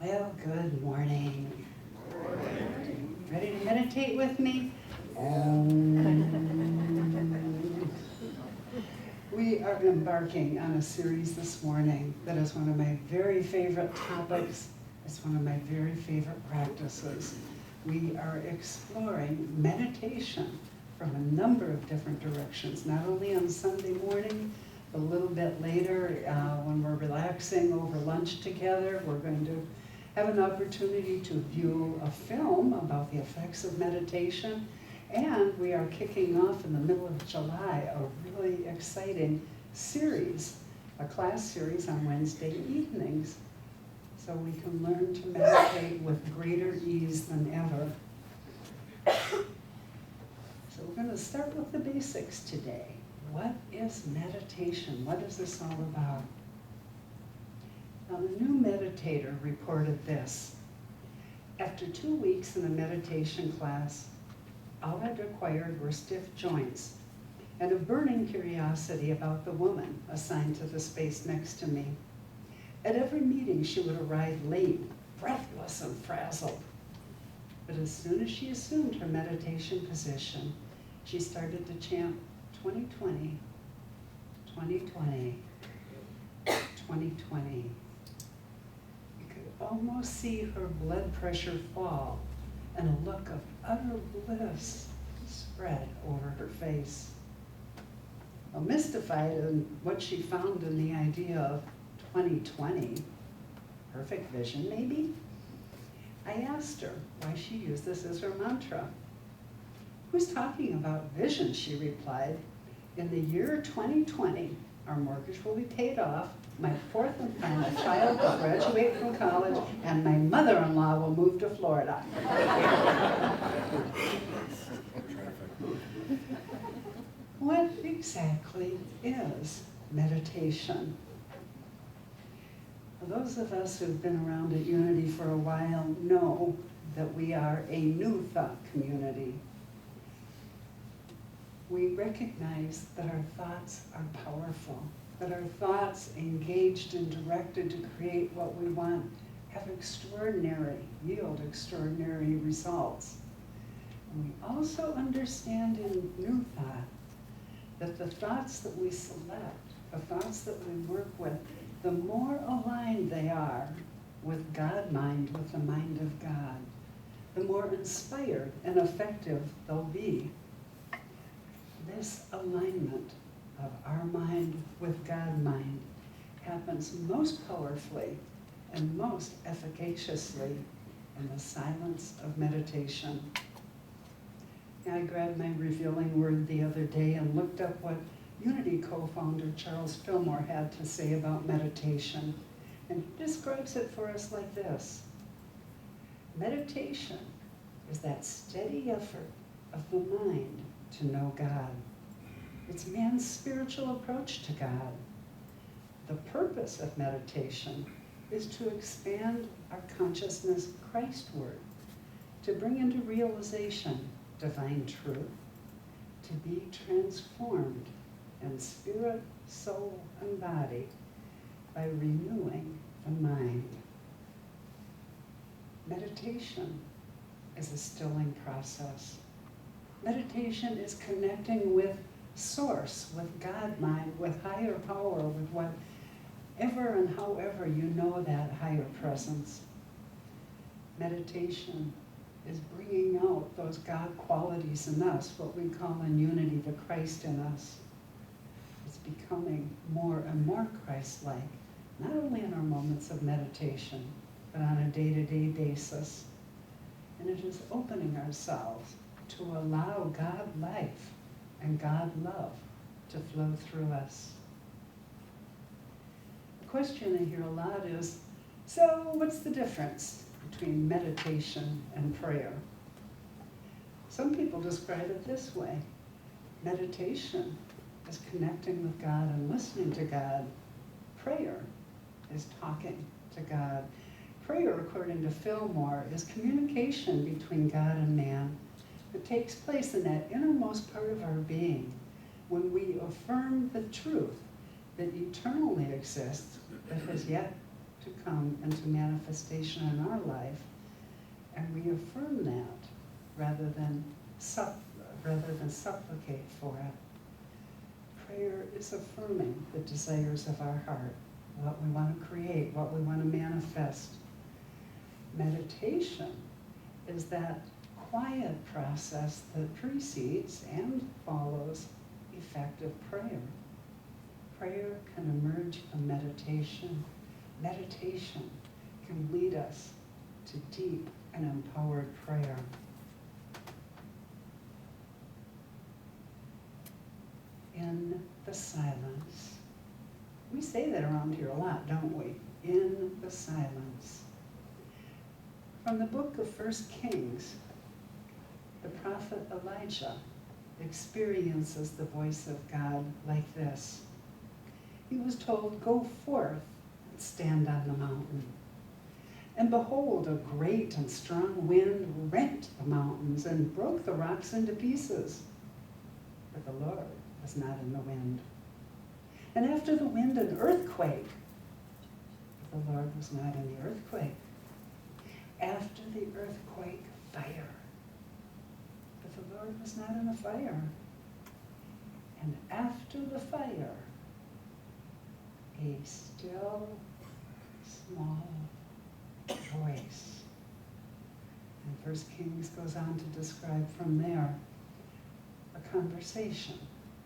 Well, good morning. Ready to meditate with me? We are embarking on a series this morning that is one of my very favorite topics. It's one of my very favorite practices. We are exploring meditation from a number of different directions, not only on Sunday morning, but a little bit later when we're relaxing over lunch together. We're going to have an opportunity to view a film about the effects of meditation. And we are kicking off in the middle of July a really exciting series, a class series on Wednesday evenings. So we can learn to meditate with greater ease than ever. So we're going to start with the basics today. What is meditation? What is this all about? Now, the new meditator reported this. After 2 weeks in a meditation class, all it required were stiff joints and a burning curiosity about the woman assigned to the space next to me. At every meeting, she would arrive late, breathless and frazzled. But as soon as she assumed her meditation position, she started to chant 2020, 2020, 2020. You could almost see her blood pressure fall and a look of utter bliss spread over her face. Well, mystified in what she found in the idea of 2020, perfect vision maybe, I asked her why she used this as her mantra. Who's talking about vision, she replied. In the year 2020, our mortgage will be paid off, my fourth and final child will graduate from college, and my mother-in-law will move to Florida. What exactly is meditation? Well, those of us who've been around at Unity for a while know that we are a new thought community. We recognize that our thoughts are powerful, that our thoughts engaged and directed to create what we want yield extraordinary results. And we also understand in new thought that the thoughts that we select, the thoughts that we work with, the more aligned they are with God mind, with the mind of God, the more inspired and effective they'll be. This alignment of our mind with God mind happens most powerfully and most efficaciously in the silence of meditation. I grabbed my revealing word the other day and looked up what Unity co-founder Charles Fillmore had to say about meditation, and he describes it for us like this. Meditation is that steady effort of the mind to know God. It's man's spiritual approach to God. The purpose of meditation is to expand our consciousness Christward, to bring into realization divine truth, to be transformed in spirit, soul, and body by renewing the mind. Meditation is a stilling process. Meditation is connecting with Source, with God mind, with higher power, with whatever and however you know that higher presence. Meditation is bringing out those God qualities in us, what we call in Unity the Christ in us. It's becoming more and more Christ-like, not only in our moments of meditation, but on a day-to-day basis. And it is opening ourselves to allow God life and God love to flow through us. The question I hear a lot is, so what's the difference between meditation and prayer? Some people describe it this way. Meditation is connecting with God and listening to God. Prayer is talking to God. Prayer, according to Fillmore, is communication between God and man. It takes place in that innermost part of our being when we affirm the truth that eternally exists but has yet to come into manifestation in our life, and we affirm that rather than supplicate for it. Prayer is affirming the desires of our heart, what we want to create, what we want to manifest. Meditation is that quiet process that precedes and follows effective prayer. Prayer can emerge from meditation. Meditation can lead us to deep and empowered prayer. In the silence. We say that around here a lot, don't we? In the silence. From the book of 1 Kings, the prophet Elijah experiences the voice of God like this. He was told, "Go forth and stand on the mountain." And behold, a great and strong wind rent the mountains and broke the rocks into pieces. But the Lord was not in the wind. And after the wind, an earthquake. But the Lord was not in the earthquake. After the earthquake, fire. But the Lord was not in the fire. And after the fire, a still, small voice. And 1 Kings goes on to describe from there a conversation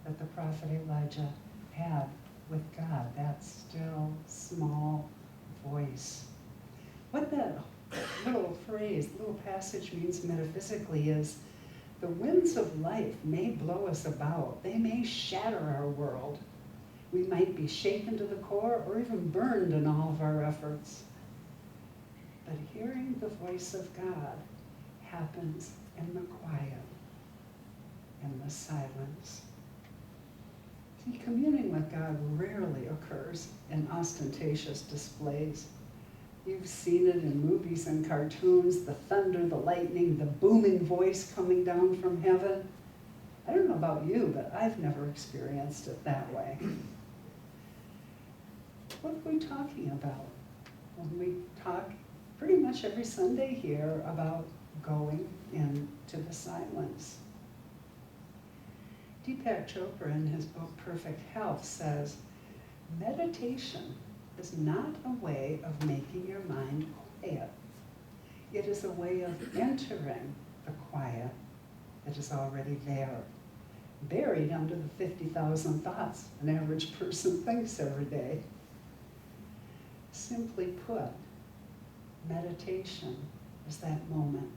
that the prophet Elijah had with God, that still, small voice. What that little phrase, little passage means metaphysically is the winds of life may blow us about. They may shatter our world. We might be shaken to the core or even burned in all of our efforts. But hearing the voice of God happens in the quiet, in the silence. See, communing with God rarely occurs in ostentatious displays. You've seen it in movies and cartoons, the thunder, the lightning, the booming voice coming down from heaven. I don't know about you, but I've never experienced it that way. What are we talking about when we talk pretty much every Sunday here about going into the silence? Deepak Chopra, in his book Perfect Health, says, meditation is not a way of making your mind quiet. It is a way of entering the quiet that is already there, buried under the 50,000 thoughts an average person thinks every day. Simply put, meditation is that moment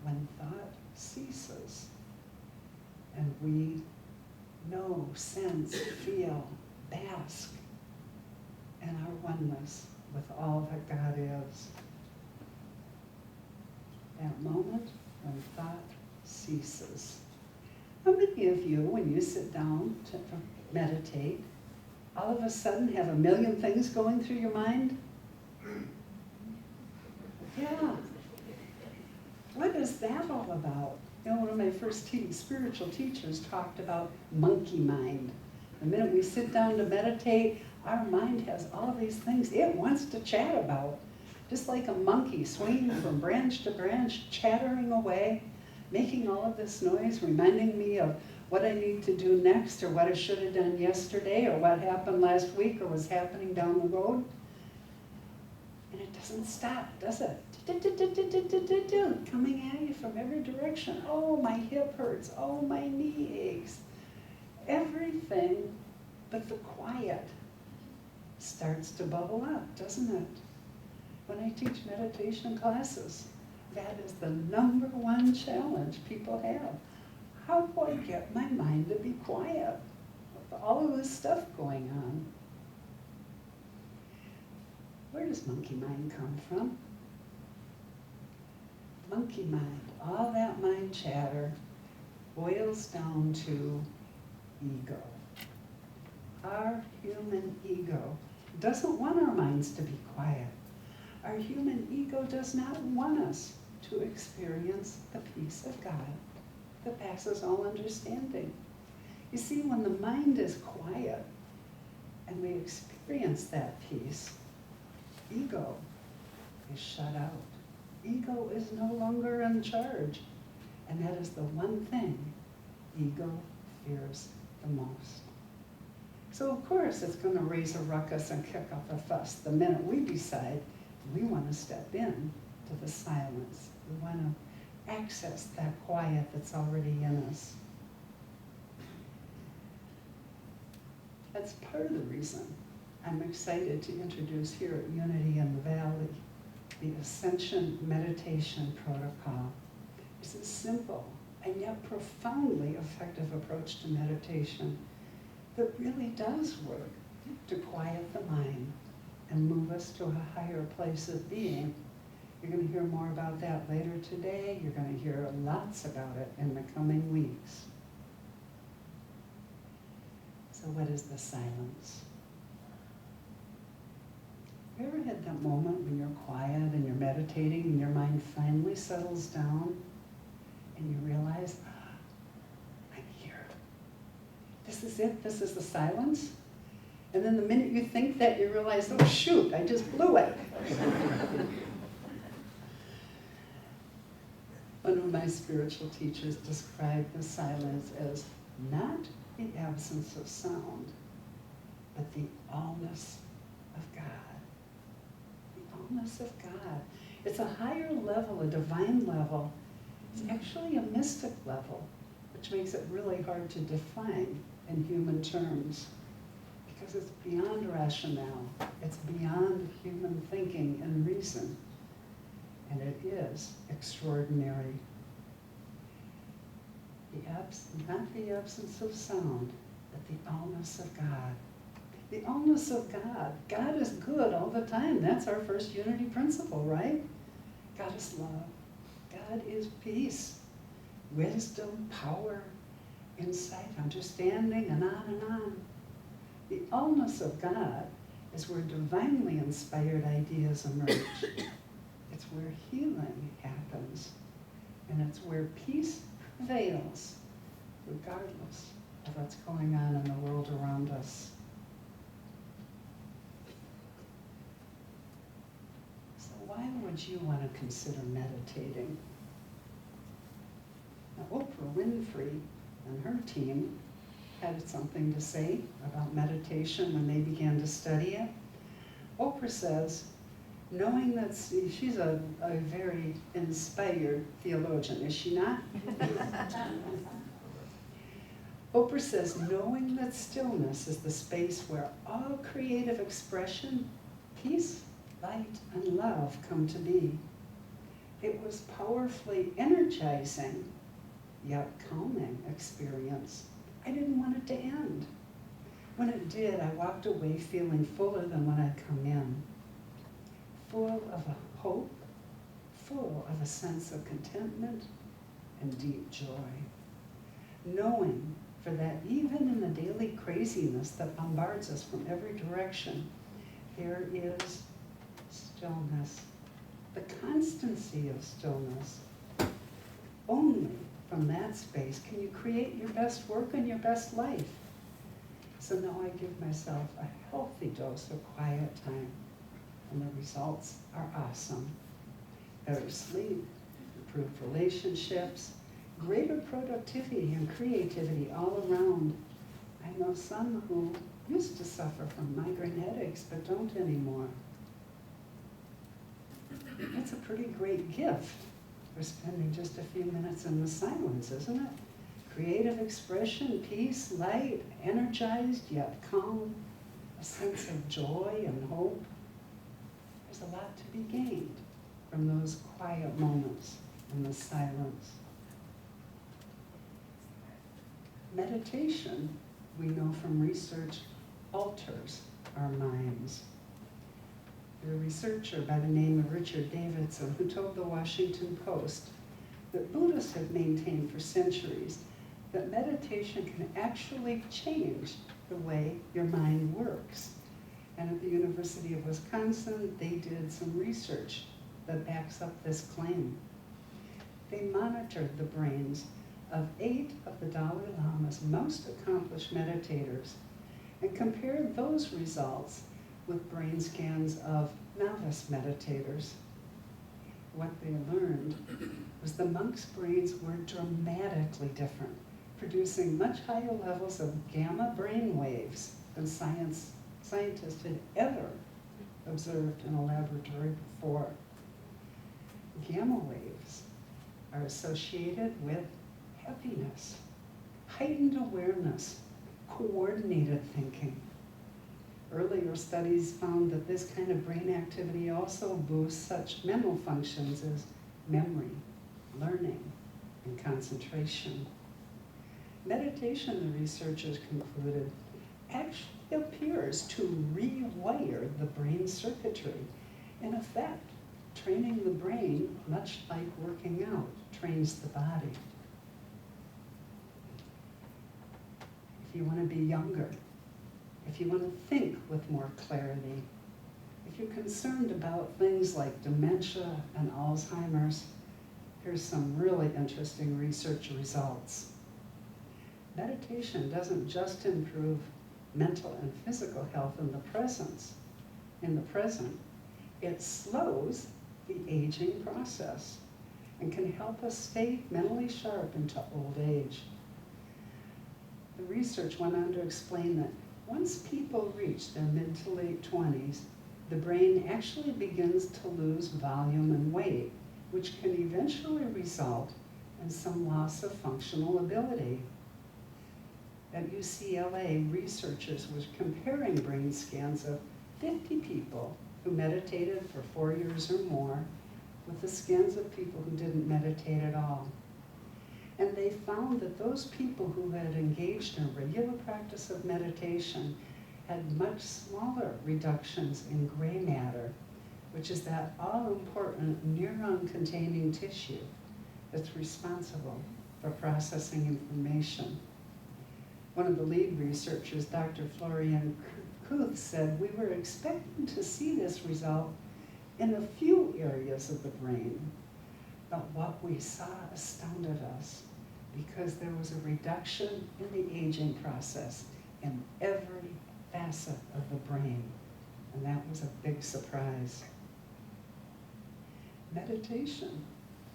when thought ceases and we know, sense, feel, bask in our oneness with all that God is. That moment when thought ceases. How many of you, when you sit down to meditate, all of a sudden have a million things going through your mind? Yeah. What is that all about? You know, one of my first spiritual teachers talked about monkey mind. The minute we sit down to meditate, our mind has all these things it wants to chat about. Just like a monkey swinging from branch to branch, chattering away, making all of this noise, reminding me of what I need to do next, or what I should have done yesterday, or what happened last week, or was happening down the road. And it doesn't stop, does it? Coming at you from every direction. Oh, my hip hurts. Oh, my knee aches. Everything but the quiet starts to bubble up, doesn't it? When I teach meditation classes, that is the #1 challenge people have. How do I get my mind to be quiet with all of this stuff going on? Where does monkey mind come from? Monkey mind, all that mind chatter boils down to ego. Our human ego doesn't want our minds to be quiet. Our human ego does not want us to experience the peace of God that passes all understanding. You see, when the mind is quiet and we experience that peace, ego is shut out. Ego is no longer in charge. And that is the one thing ego fears the most. So of course it's going to raise a ruckus and kick up a fuss the minute we decide we want to step in to the silence. We want to access that quiet that's already in us. That's part of the reason I'm excited to introduce here at Unity in the Valley the Ascension Meditation Protocol. It's a simple and yet profoundly effective approach to meditation that really does work to quiet the mind and move us to a higher place of being. You're going to hear more about that later today. You're going to hear lots about it in the coming weeks. So what is the silence? You ever had that moment when you're quiet and you're meditating and your mind finally settles down and you realize, I'm here. This is it, this is the silence. And then the minute you think that, you realize, oh shoot, I just blew it. One of my spiritual teachers described the silence as not the absence of sound, but the allness of God. The allness of God. It's a higher level, a divine level. It's actually a mystic level, which makes it really hard to define in human terms, because it's beyond rationale. It's beyond human thinking and reason. And it is extraordinary. Not the absence of sound, but the allness of God. The allness of God. God is good all the time. That's our first unity principle, right? God is love. God is peace, wisdom, power, insight, understanding, and on and on. The allness of God is where divinely inspired ideas emerge. It's where healing happens, and it's where peace prevails, regardless of what's going on in the world around us. So why would you want to consider meditating? Now, Oprah Winfrey and her team had something to say about meditation when they began to study it. Oprah says, knowing that, she's a very inspired theologian, is she not? Oprah says, knowing that stillness is the space where all creative expression, peace, light, and love come to be. It was powerfully energizing, yet calming experience. I didn't want it to end. When it did, I walked away feeling fuller than when I'd come in. Full of a hope, full of a sense of contentment and deep joy. Knowing for that even in the daily craziness that bombards us from every direction, there is stillness, the constancy of stillness. Only from that space can you create your best work and your best life. So now I give myself a healthy dose of quiet time, and the results are awesome. Better sleep, improved relationships, greater productivity and creativity all around. I know some who used to suffer from migraine headaches but don't anymore. It's a pretty great gift for spending just a few minutes in the silence, isn't it? Creative expression, peace, light, energized yet calm, a sense of joy and hope. There's a lot to be gained from those quiet moments in the silence. Meditation, we know from research, alters our minds. The researcher by the name of Richard Davidson, who told the Washington Post that Buddhists have maintained for centuries that meditation can actually change the way your mind works. And at the University of Wisconsin, they did some research that backs up this claim. They monitored the brains of 8 of the Dalai Lama's most accomplished meditators and compared those results with brain scans of novice meditators. What they learned was the monks' brains were dramatically different, producing much higher levels of gamma brain waves than scientists had ever observed in a laboratory before. Gamma waves are associated with happiness, heightened awareness, coordinated thinking. Earlier studies found that this kind of brain activity also boosts such mental functions as memory, learning, and concentration. Meditation, the researchers concluded, actually appears to rewire the brain circuitry. In effect, training the brain, much like working out, trains the body. If you want to be younger, if you want to think with more clarity, if you're concerned about things like dementia and Alzheimer's, here's some really interesting research results. Meditation doesn't just improve mental and physical health in the present, it slows the aging process and can help us stay mentally sharp into old age. The research went on to explain that once people reach their mid to late 20s, the brain actually begins to lose volume and weight, which can eventually result in some loss of functional ability. At UCLA, researchers were comparing brain scans of 50 people who meditated for 4 years or more with the scans of people who didn't meditate at all. And they found that those people who had engaged in a regular practice of meditation had much smaller reductions in gray matter, which is that all-important neuron-containing tissue that's responsible for processing information. One of the lead researchers, Dr. Laurie, said, we were expecting to see this result in a few areas of the brain, but what we saw astounded us because there was a reduction in the aging process in every facet of the brain, and that was a big surprise. Meditation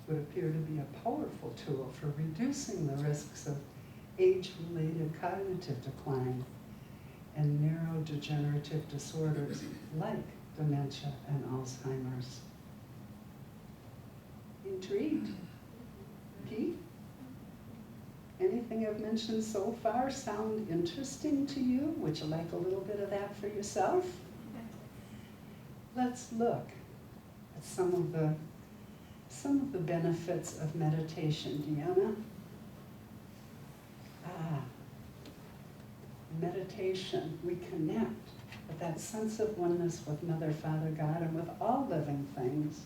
would appear to be a powerful tool for reducing the risks of age-related cognitive decline and neurodegenerative disorders like dementia and Alzheimer's. Intrigued? Pete? Anything I've mentioned so far sound interesting to you? Would you like a little bit of that for yourself? Let's look at some of the benefits of meditation. Deanna? Meditation, we connect with that sense of oneness with Mother, Father, God, and with all living things.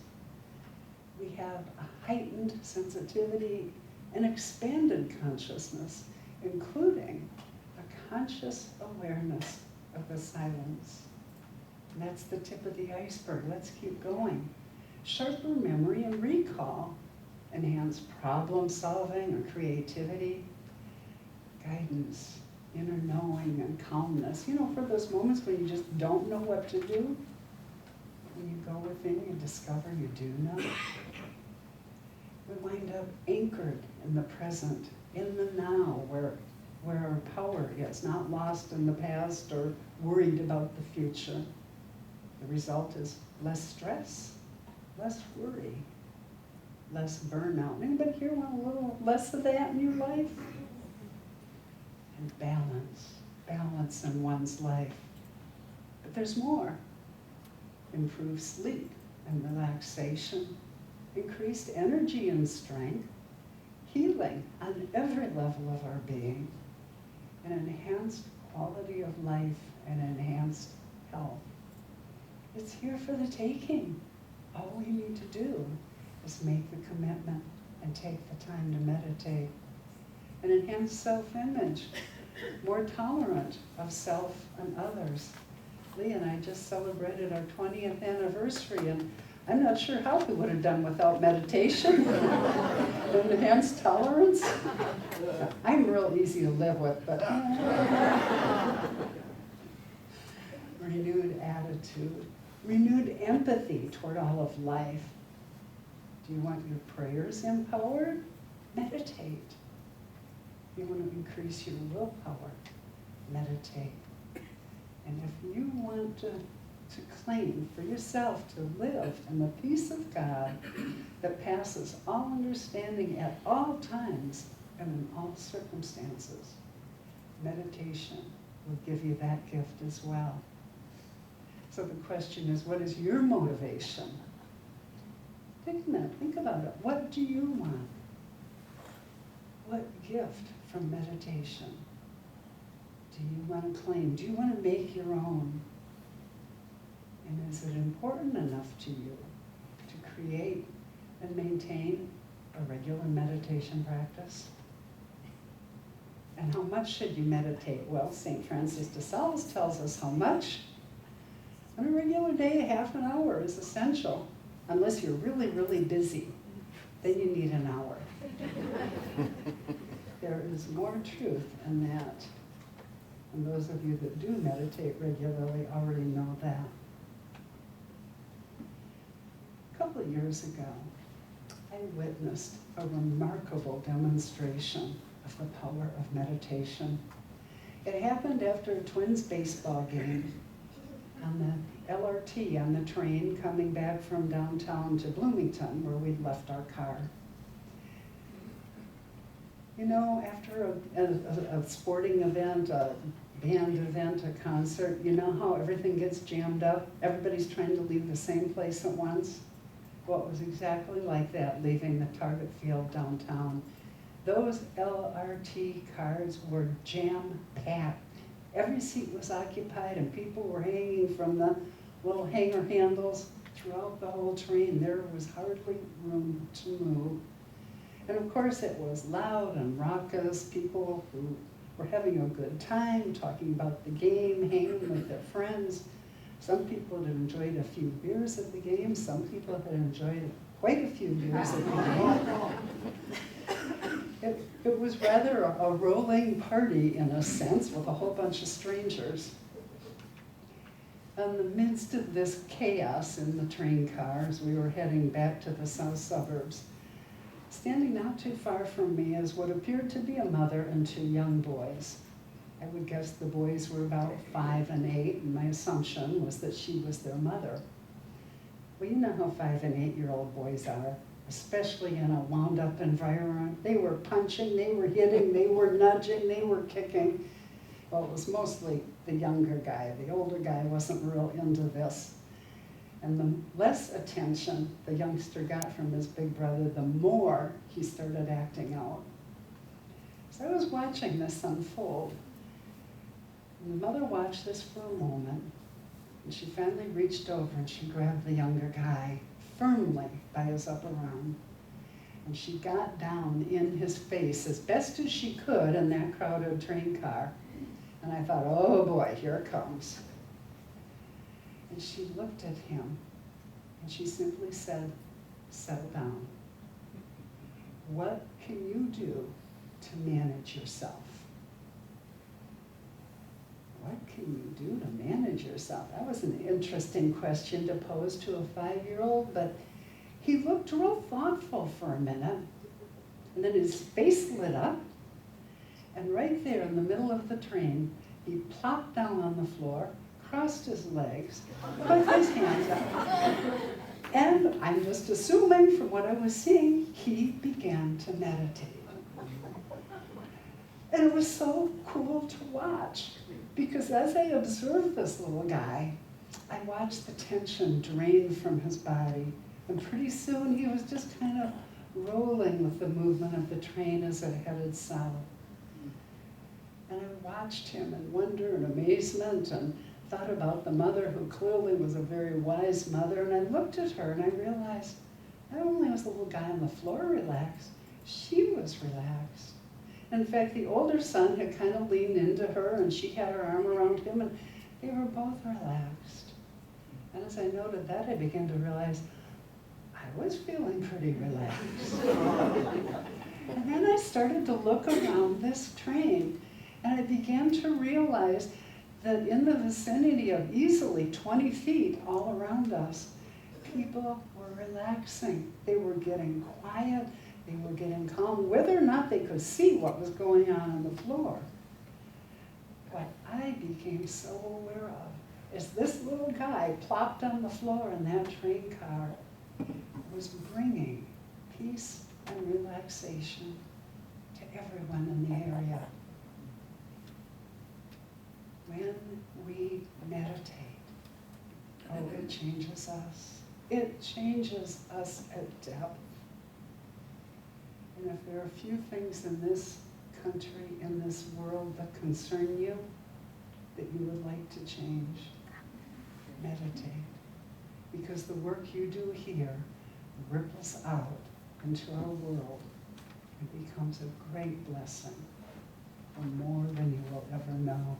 We have a heightened sensitivity and expanded consciousness, including a conscious awareness of the silence. And that's the tip of the iceberg. Let's keep going. Sharper memory and recall, enhanced problem solving or creativity, guidance, inner knowing and calmness. You know, for those moments when you just don't know what to do, when you go within, you discover you do know. We wind up anchored in the present, in the now, where our power is, not lost in the past or worried about the future. The result is less stress, less worry, less burnout. Anybody here want a little less of that in your life? And balance in one's life. But there's more. Improved sleep and relaxation, increased energy and strength, healing on every level of our being, an enhanced quality of life and enhanced health. It's here for the taking. All we need to do is make the commitment and take the time to meditate. An enhanced self-image, more tolerant of self and others. Lee and I just celebrated our 20th anniversary, and I'm not sure how we would have done without meditation and enhanced tolerance. I'm real easy to live with, but renewed attitude, renewed empathy toward all of life. Do you want your prayers empowered? Meditate. You want to increase your willpower? Meditate. And if you want to claim for yourself to live in the peace of God that passes all understanding at all times and in all circumstances, meditation will give you that gift as well. So the question is, what is your motivation? Take a minute, think about it. What do you want? What gift from meditation do you want to claim? Do you want to make your own? And is it important enough to you to create and maintain a regular meditation practice? And how much should you meditate? Well, St. Francis de Sales tells us how much. On a regular day, half an hour is essential, unless you're really, really busy. Then you need an hour. There is more truth in that. And those of you that do meditate regularly already know that. A couple of years ago, I witnessed a remarkable demonstration of the power of meditation. It happened after a Twins baseball game on the LRT, on the train coming back from downtown to Bloomington, where we'd left our car. You know, after a sporting event, a band event, a concert, you know how everything gets jammed up? Everybody's trying to leave the same place at once? Well, it was exactly like that, leaving the Target Field downtown. Those LRT cars were jam-packed. Every seat was occupied and people were hanging from the little hanger handles throughout the whole train. There was hardly room to move. And of course it was loud and raucous, people who were having a good time, talking about the game, hanging with their friends. Some people had enjoyed a few beers at the game, some people had enjoyed quite a few beers at the game. It was rather a rolling party in a sense, with a whole bunch of strangers. In the midst of this chaos in the train cars, we were heading back to the south suburbs. Standing not too far from me is what appeared to be a mother and two young boys. I would guess the boys were about 5 and 8, and my assumption was that she was their mother. Well, you know how 5 and 8-year-old boys are, especially in a wound-up environment. They were punching, they were hitting, they were nudging, they were kicking. Well, it was mostly the younger guy. The older guy wasn't real into this. And the less attention the youngster got from his big brother, the more he started acting out. So I was watching this unfold. And the mother watched this for a moment, and she finally reached over and she grabbed the younger guy firmly by his upper arm. And she got down in his face as best as she could in that crowded train car. And I thought, oh boy, here it comes. And she looked at him, and she simply said, settle down. What can you do to manage yourself? What can you do to manage yourself? That was an interesting question to pose to a 5-year-old, but he looked real thoughtful for a minute, and then his face lit up, and right there in the middle of the train, he plopped down on the floor, crossed his legs, put his hands up, and I'm just assuming from what I was seeing, he began to meditate. And it was so cool to watch, because as I observed this little guy, I watched the tension drain from his body, and pretty soon he was just kind of rolling with the movement of the train as it headed south. And I watched him in wonder and amazement and thought about the mother, who clearly was a very wise mother, and I looked at her and I realized not only was the little guy on the floor relaxed, she was relaxed. In fact, the older son had kind of leaned into her and she had her arm around him, and they were both relaxed. And as I noted that, I began to realize I was feeling pretty relaxed. And then I started to look around this train, and I began to realize that in the vicinity of easily 20 feet all around us, people were relaxing. They were getting quiet. They were getting calm, whether or not they could see what was going on the floor. What I became so aware of is this little guy plopped on the floor in that train car was bringing peace and relaxation to everyone in the area. When we meditate, oh, it changes us. It changes us at depth. And if there are a few things in this country, in this world that concern you, that you would like to change, meditate. Because the work you do here ripples out into our world and becomes a great blessing for more than you will ever know.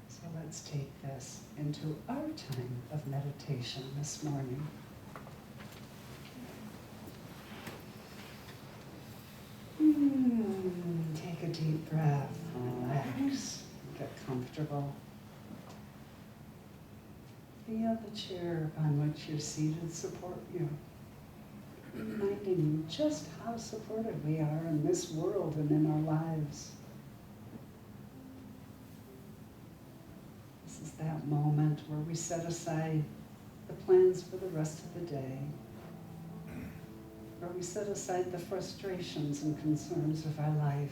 So let's take this into our time of meditation this morning. Take a deep breath, relax, get comfortable. Feel the chair upon which you're seated support you, reminding you just how supported we are in this world and in our lives. This is that moment where we set aside the plans for the rest of the day, where we set aside the frustrations and concerns of our life.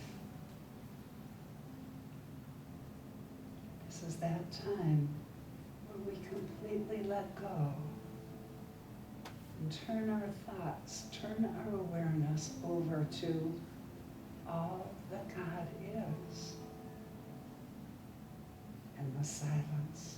This is that time where we completely let go and turn our thoughts, turn our awareness over to all that God is in the silence.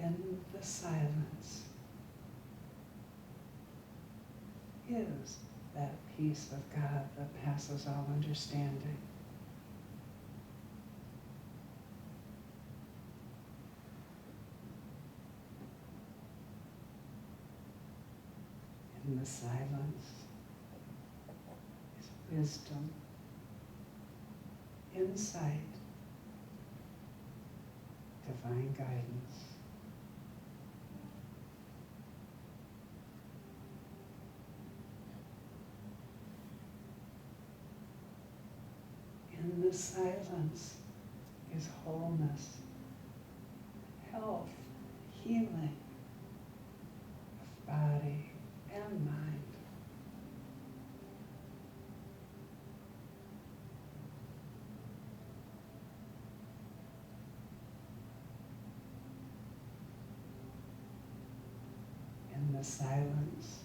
In the silence is that peace of God that passes all understanding. In the silence is wisdom, insight, divine guidance. In the silence is wholeness, health, healing of body and mind. In the silence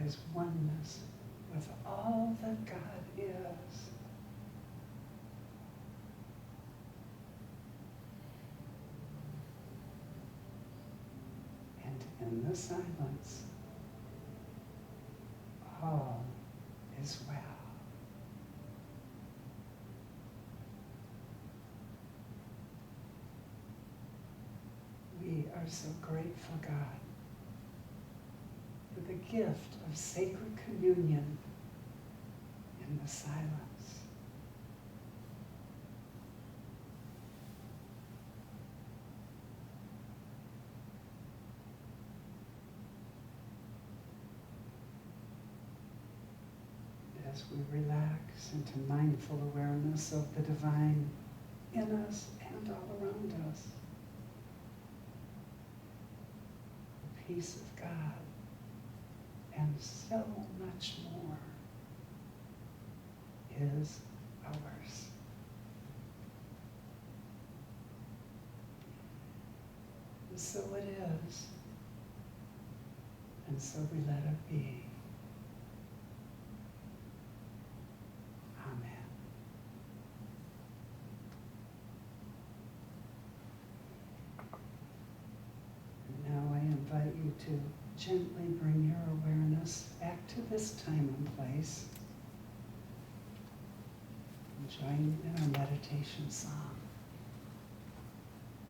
is oneness with all that God is. In the silence, all is well. We are so grateful, God, for the gift of sacred communion in the silence. as we relax into mindful awareness of the divine in us and all around us. The peace of God and so much more is ours. And so it is, and so we let it be. Amen. And now I invite you to gently bring your awareness back to this time and place. And join in our meditation song.